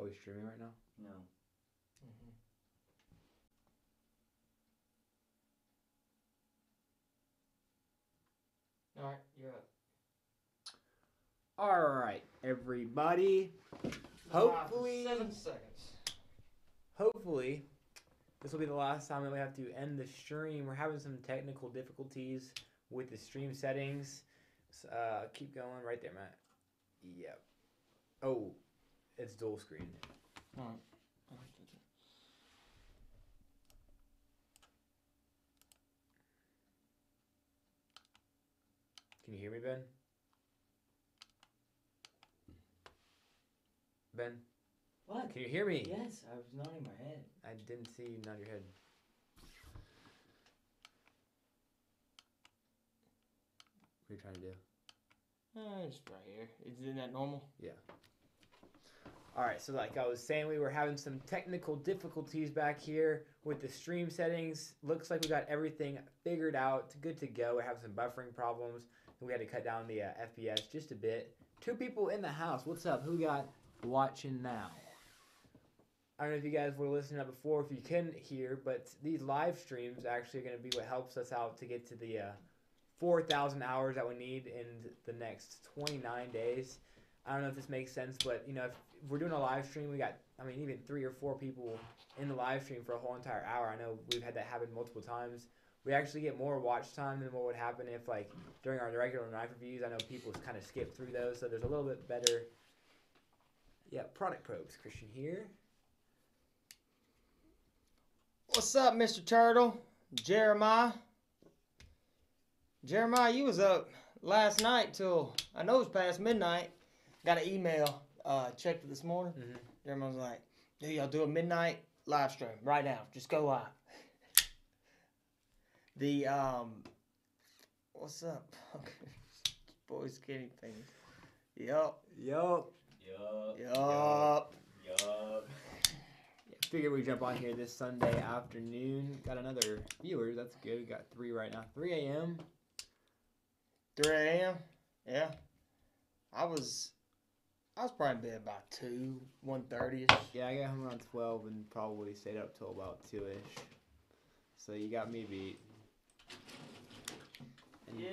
Are we streaming right now? No. All right, you're up. All right, everybody. Hopefully, 7 seconds. Hopefully, this will be the last time that we have to end the stream. We're having some technical difficulties with the stream settings. So, keep going right there, Matt. Yep. Oh, it's dual screen. All right. Can you hear me, Ben? Ben? What? Can you hear me? Yes, I was nodding my head. I didn't see you nod your head. What are you trying to do? Just right here. Isn't that normal? Yeah. Alright, so like I was saying, we were having some technical difficulties back here with the stream settings. Looks like we got everything figured out. Good to go. We're having some buffering problems. We had to cut down the FPS just a bit. 2 people in the house. What's up? Who we got watching now? I don't know if you guys were listening up before, if you couldn't hear, but these live streams actually are going to be what helps us out to get to the 4,000 hours that we need in the next 29 days. I don't know if this makes sense, but you know, if we're doing a live stream, we got, I mean, even 3 or 4 people in the live stream for a whole entire hour. I know we've had that happen multiple times. We actually get more watch time than what would happen if, like, during our regular knife reviews. I know people kind of skip through those, so there's a little bit better. Yeah, product probes. Christian here. What's up, Mr. Turtle? Jeremiah? Jeremiah, you was up last night till, I know it was past midnight. Got an email, checked it this morning. Mm-hmm. Jeremiah was like, dude, y'all do a midnight live stream right now. Just go live. The, what's up? Boys getting things. Yup. Yup. Figured we'd jump on here this Sunday afternoon. Got another viewer. That's good. We got 3 right now. 3 a.m. 3 a.m. Yeah. I was probably in bed about 2, 1:30ish. Yeah, I got home around 12 and probably stayed up till about 2-ish. So you got me beat. And Yeah.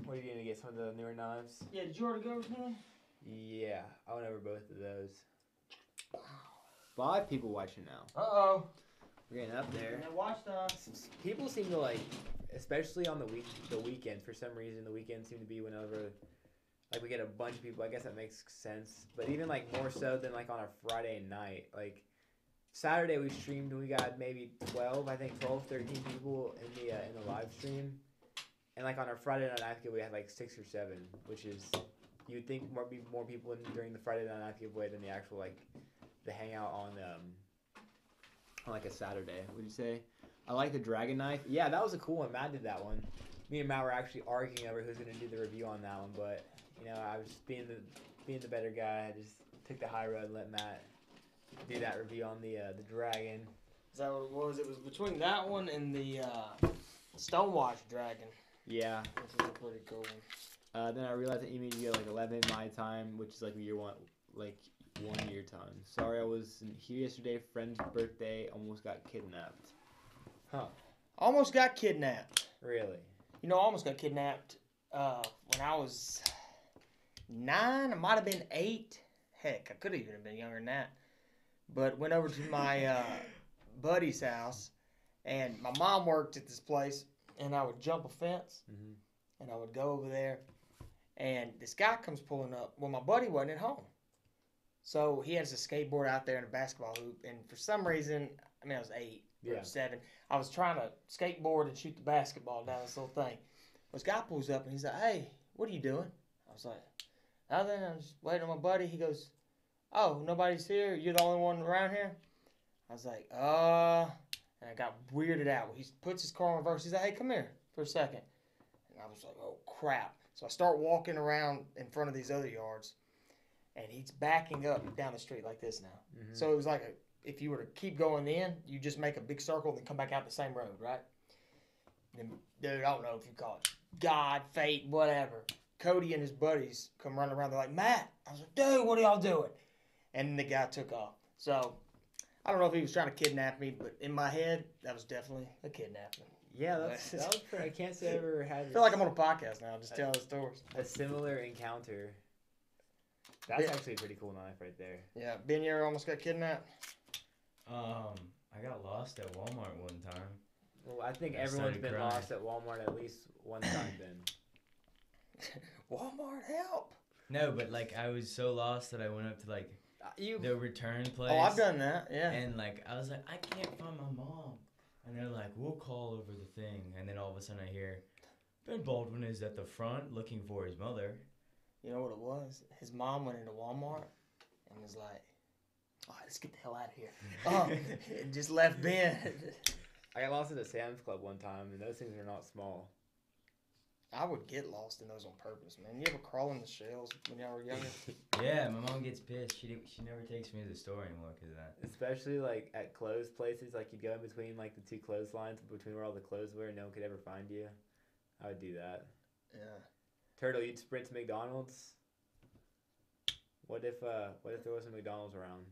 what are you gonna get? Some of the newer knives? Yeah, did you already go over something? Yeah, I went over both of those. 5 people watching now. Uh-oh. We're getting up there. And watch time. People seem to like, especially on the weekends. For some reason, the weekends seem to be whenever, like, we get a bunch of people. I guess that makes sense. But even like more so than like on a Friday night. Like Saturday we streamed. We got maybe 12, 13 people in the live stream. And like on our Friday night live giveaway, we had like 6 or 7, which is, you'd think more people in during the Friday night live giveaway than the actual like the hangout on like a Saturday. Would you say? I like the dragon knife. Yeah, that was a cool one. Matt did that one. Me and Matt were actually arguing over who's gonna do the review on that one, but you know, I was being the better guy. I just took the high road and let Matt do that review on the dragon. Is that what it was? It was between that one and the Stonewatch Dragon. Yeah. Which is a pretty cool one. Then I realized that you need to get like 11 my time, which is like year 1 year time. Sorry I wasn't here yesterday. Friend's birthday. Almost got kidnapped. Huh. Almost got kidnapped. Really? You know, I almost got kidnapped when I was 9. I might have been 8. Heck, I could have even been younger than that. But went over to my buddy's house, and my mom worked at this place, and I would jump a fence, and I would go over there, and this guy comes pulling up. Well, my buddy wasn't at home. So he has a skateboard out there and a basketball hoop, and for some reason, I mean, I was 8 or 7. I was trying to skateboard and shoot the basketball down this little thing. This guy pulls up, and he's like, hey, what are you doing? I was like, nothing. I was waiting on my buddy. He goes, oh, nobody's here? You're the only one around here? I was like, and I got weirded out. He puts his car in reverse. He's like, hey, come here for a second. And I was like, oh, crap. So I start walking around in front of these other yards, and he's backing up down the street like this now. So it was like, if you were to keep going in, you just make a big circle and then come back out the same road, right? And dude, I don't know if you call it God, fate, whatever. Cody and his buddies come running around. They're like, Matt. I was like, dude, what are y'all doing? And the guy took off. So, I don't know if he was trying to kidnap me, but in my head, that was definitely a kidnapping. Yeah, that was pretty, I can't say I ever had I feel like I'm on a podcast now, just telling stories. a similar encounter. That's actually a pretty cool knife right there. Yeah, Ben, you ever almost got kidnapped? I got lost at Walmart one time. Well, I think I everyone's started been crying. lost at Walmart at least one time then. Walmart, help! No, but like I was so lost that I went up to like You the return place. Oh, I've done that, yeah. And like I was like, I can't find my mom. And they're like, we'll call over the thing. And then all of a sudden I hear, Ben Baldwin is at the front looking for his mother. You know what it was? His mom went into Walmart and was like, all right, let's get the hell out of here. And just left Ben. I got lost at a Sam's Club one time, and those things are not small. I would get lost in those on purpose, man. You ever crawl in the shells when y'all were younger? Yeah, my mom gets pissed. She never takes me to the store anymore because of that. Especially like at clothes places, like you'd go in between like the two clotheslines, between where all the clothes were, and no one could ever find you. I would do that. Yeah. Turtle, you'd sprint to McDonald's. What if there wasn't McDonald's around?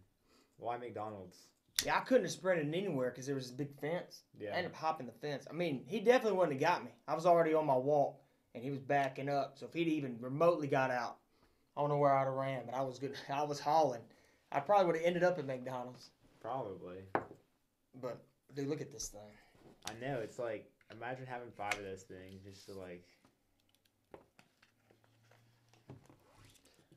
Why McDonald's? Yeah, I couldn't have sprinted anywhere because there was this big fence. Yeah. I ended up hopping the fence. I mean, he definitely wouldn't have got me. I was already on my walk, and he was backing up. So if he'd even remotely got out, I don't know where I'd have ran, but I was good. I was hauling. I probably would have ended up at McDonald's. Probably. But, dude, look at this thing. I know, it's like, imagine having 5 of those things just to like...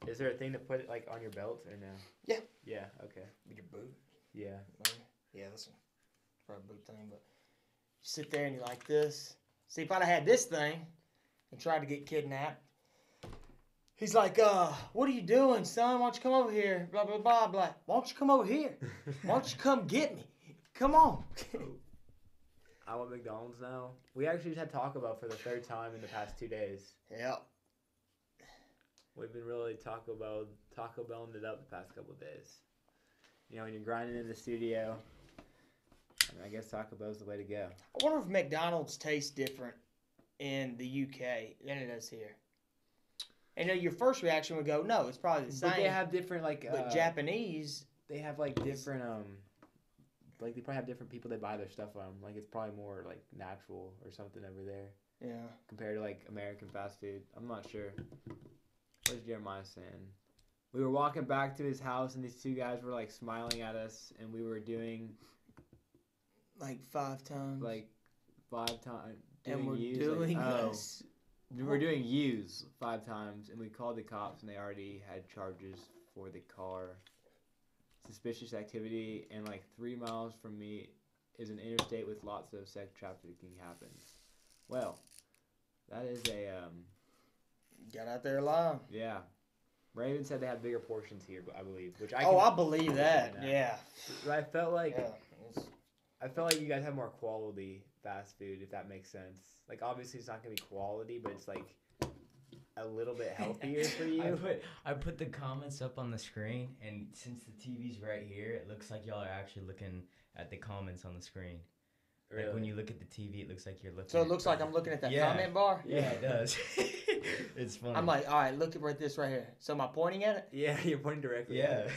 Is there a thing to put it like on your belt or no? Yeah. Yeah, okay. With your boot. Yeah. Yeah, that's probably a boot thing, but you sit there and you're like this. See, if I'd have had this thing and tried to get kidnapped, he's like, what are you doing, son? Why don't you come over here? Blah, blah, blah, blah. Why don't you come over here? Why don't you come get me? Come on. I want McDonald's now. We actually just had Taco Bell for the 3rd time in the past 2 days. Yep. We've been really Taco Belling it up the past couple of days. You know, when you're grinding in the studio, I guess Taco Bell's the way to go. I wonder if McDonald's tastes different in the UK than it does here. And your first reaction would go, no, it's probably the same. But they have different, like... But Japanese... They have, like, different, like, they probably have different people they buy their stuff from. Like, it's probably more, like, natural or something over there. Yeah. Compared to, like, American fast food. I'm not sure. What's Jeremiah saying? We were walking back to his house, and these 2 guys were, like, smiling at us, and we were doing... Like 5 times. Like, 5 times. And we're U's, doing like, this. We were doing U's 5 times, and we called the cops, and they already had charges for the car. Suspicious activity, and like 3 miles from me is an interstate with lots of sex trafficking happens. Well, that is a, Got out there alive. yeah. Raven said they have bigger portions here, I believe, which I I believe that. Yeah. I felt like... Yeah. I felt like you guys have more quality fast food, if that makes sense. Like, obviously, it's not going to be quality, but it's, like, a little bit healthier for you. I put the comments up on the screen, and since the TV's right here, it looks like y'all are actually looking at the comments on the screen. Really? Like, when you look at the TV, it looks like you're looking So it at looks like I'm looking at that Yeah. comment bar? Yeah, it does. It's funny. I'm like, all right, look at this right here. So am I pointing at it? Yeah, you're pointing directly. Yeah.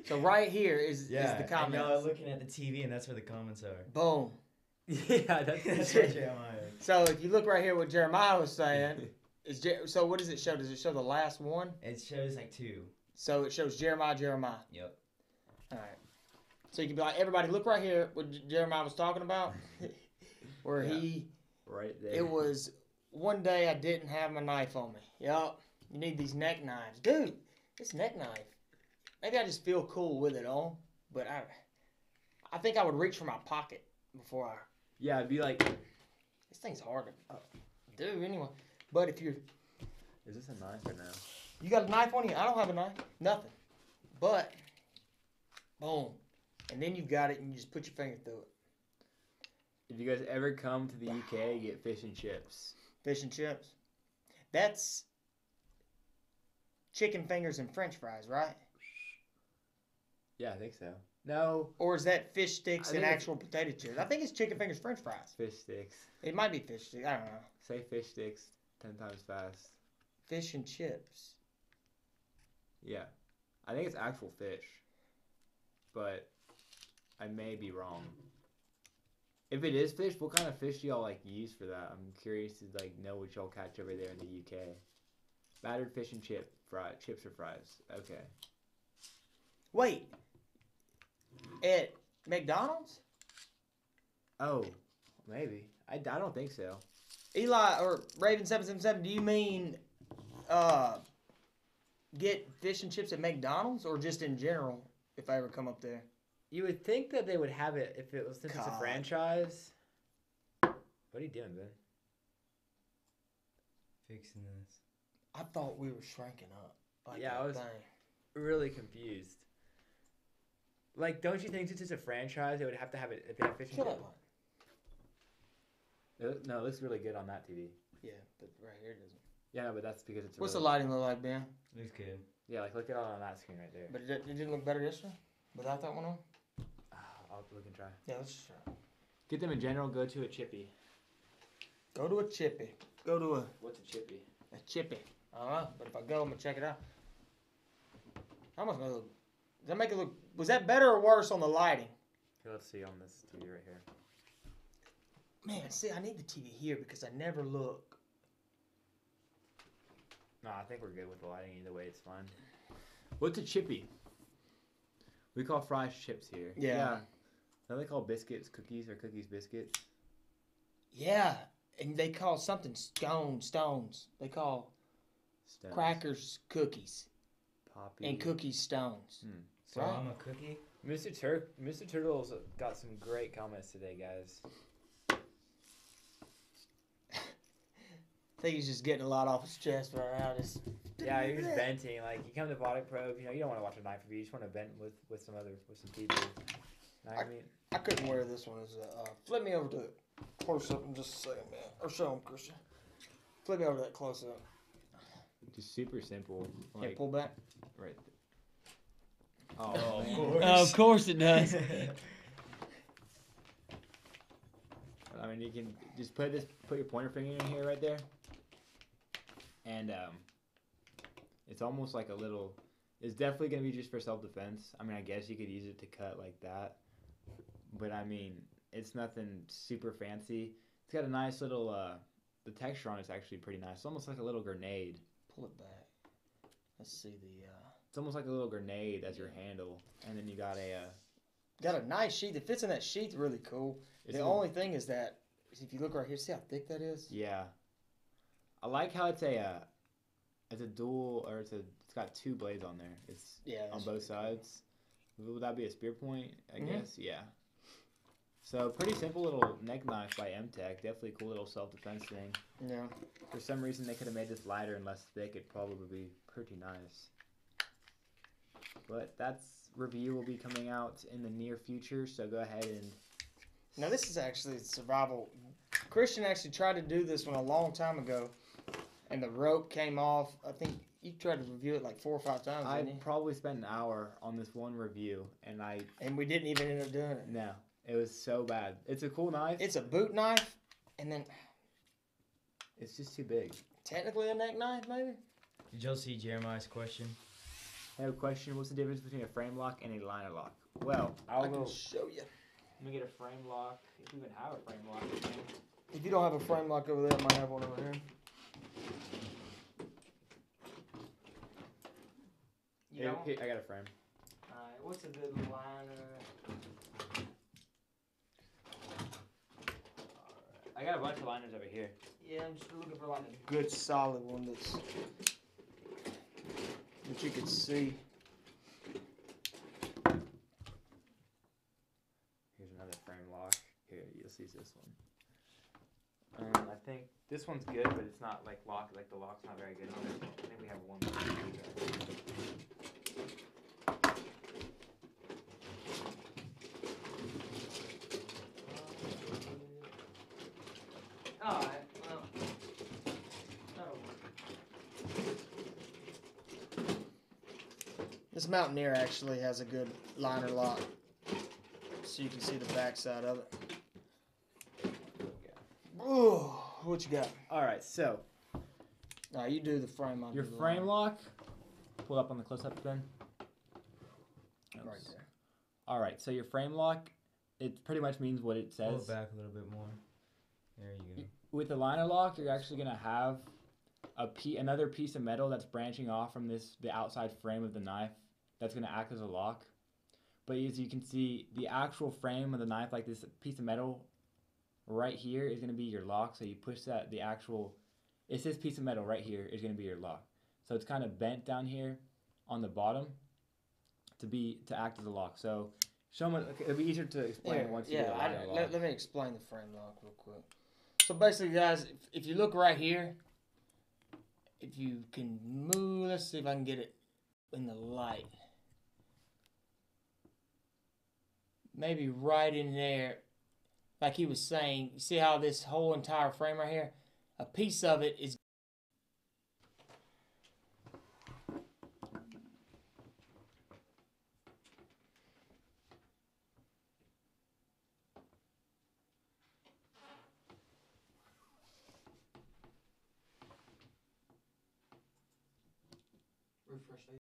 So right here is the And comments. y'all are looking at the TV, and that's where the comments are. Boom. Yeah, that's That's true. what Jeremiah. So if you look right here, what Jeremiah was saying so what does it show? Does it show the last one? It shows like 2. So it shows Jeremiah. Yep. All right. So you can be like, everybody, look right here. What Jeremiah was talking about, where Yeah. Right there. it was one day I didn't have my knife on me. Yup. You need these neck knives, dude. This neck knife. Maybe I just feel cool with it on, but I think I would reach for my pocket before I. Yeah, it'd be like... This thing's hard to do anyway. But if you're... Is this a knife or no? You got a knife on you? I don't have a knife. Nothing. But, boom. And then you've got it and you just put your finger through it. If you guys ever come to the UK, get fish and chips. Fish and chips. That's chicken fingers and french fries, right? Yeah, I think so. No. Or is that fish sticks I and think it's- actual potato chips? I think it's chicken fingers, french fries. Fish sticks. It might be fish sticks. I don't know. Say fish sticks 10 times fast. Fish and chips. Yeah. I think it's actual fish. but I may be wrong. If it is fish, what kind of fish do y'all like use for that? I'm curious to like know what y'all catch over there in the UK. Battered fish and chips or fries. Okay. Wait. At McDonald's? Oh, maybe. I don't think so. Eli or Raven777, do you mean get fish and chips at McDonald's or just in general if I ever come up there? You would think that they would have it if it was since it's a God. franchise. What are you doing, Ben? Fixing this. I thought we were shrinking up. Like Yeah, that I was thing. really confused. Like, don't you think since it's a franchise, they would have to have it if they have fish and Kill chips? that one. No, it looks really good on that TV. Yeah, but right here it doesn't. Yeah, no, but that's because it's. What's really, the lighting look like, Ben? Looks good. Yeah, like look at it on that screen right there. But it didn't look better yesterday without that one on. I'll look and try. Yeah, let's just try. Get them in general. Go to a chippy. Go to a chippy. Go to a What's a chippy? chippy. I don't know, but if I go, I'm gonna check it out. How much does it look? Does that make it look? Was that better or worse on the lighting? Here, let's see on this TV right here. Man, see, I need the TV here because I never look. No, I think we're good with the lighting either way. It's fine. What's a chippy? We call fries chips here. Yeah. Don't they call biscuits cookies or cookies biscuits? Yeah, and they call something stones. They call Stones. crackers cookies Poppy. and cookies stones. So Right. I'm a cookie. Mr. Turtle's got some great comments today, guys. I think he's just getting a lot off his chest right now. Yeah, he was venting. Like, you come to Body Probe, you don't want to watch a knife review. You just want to vent with some people. Know what I mean? I couldn't wear this one as a. Flip me over to close up in just a second, man. Or show him, Christian. Flip me over to that close up. Just super simple. Yeah, pull back. Right. Oh, Oh, of course. Of course it does. I mean, you can just put your pointer finger in here right there. And it's almost like a little, it's definitely going to be just for self-defense. I mean, I guess you could use it to cut like that. But I mean, it's nothing super fancy. It's got a nice little, the texture on it's actually pretty nice. It's almost like a little grenade. Pull it back. Let's see the. It's almost like a little grenade as your handle. And then you got Got a nice sheath. It fits in that sheath really cool. It's The a- only thing is that if you look right here, see how thick that is? Yeah. I like how it's a dual, or it's got two blades on there. It's Yeah. on both sides. Would that be a spear point? I Mhm. guess. Yeah. So pretty simple little neck knife by M-Tech. Definitely a cool little self-defense thing. Yeah. For some reason they could have made this lighter and less thick. It'd probably be pretty nice. But that's review will be coming out in the near future. So go ahead and. Now this is actually survival. Christian actually tried to do this one a long time ago, and the rope came off. I think you tried to review it like 4 or 5 times, I didn't you? probably spent an hour on this one review, and And we didn't even end up doing it. no, it was so bad. It's a cool knife. It's a boot knife, and then It's just too big. technically a neck knife, maybe. Did y'all see Jeremiah's question? I have a question. What's the difference between a frame lock and a liner lock? Well, I can show you. Let me get a frame lock. If we even have a frame lock. If you don't have a frame lock over there, I might have one over here. You know? Here, I got a frame. Alright, what's a good liner? I got a bunch of liners over here. Yeah, I'm just looking for like a good solid one that you could see. Here's another frame lock. Here, you'll see this one. I think this one's good, but it's not like locked. Like the lock's not very good on it. I think we have one. Alright, well, that'll work. This Mountaineer actually has a good liner lock, so you can see the back side of it. Ooh, what you got? All right, so Nah, you do the frame on your frame lock. Pull up on the close-up then. right there. All right, so your frame lock, it pretty much means what it Pull says. it back a little bit more. There you go. With the liner lock, you're actually gonna have another piece of metal that's branching off from the outside frame of the knife. That's gonna act as a lock. But as you can see, the actual frame of the knife, like this piece of metal right here, is gonna be your lock. So you push that, it's this piece of metal right here is gonna be your lock. So it's kind of bent down here on the bottom to act as a lock. So it'll be easier to explain once you get a liner lock. Let me explain the frame lock real quick. So basically, guys, if you look right here, if you can move, let's see if I can get it in the light. Maybe right in there, like he was saying, you see how this whole entire frame right here, a piece of it is refresh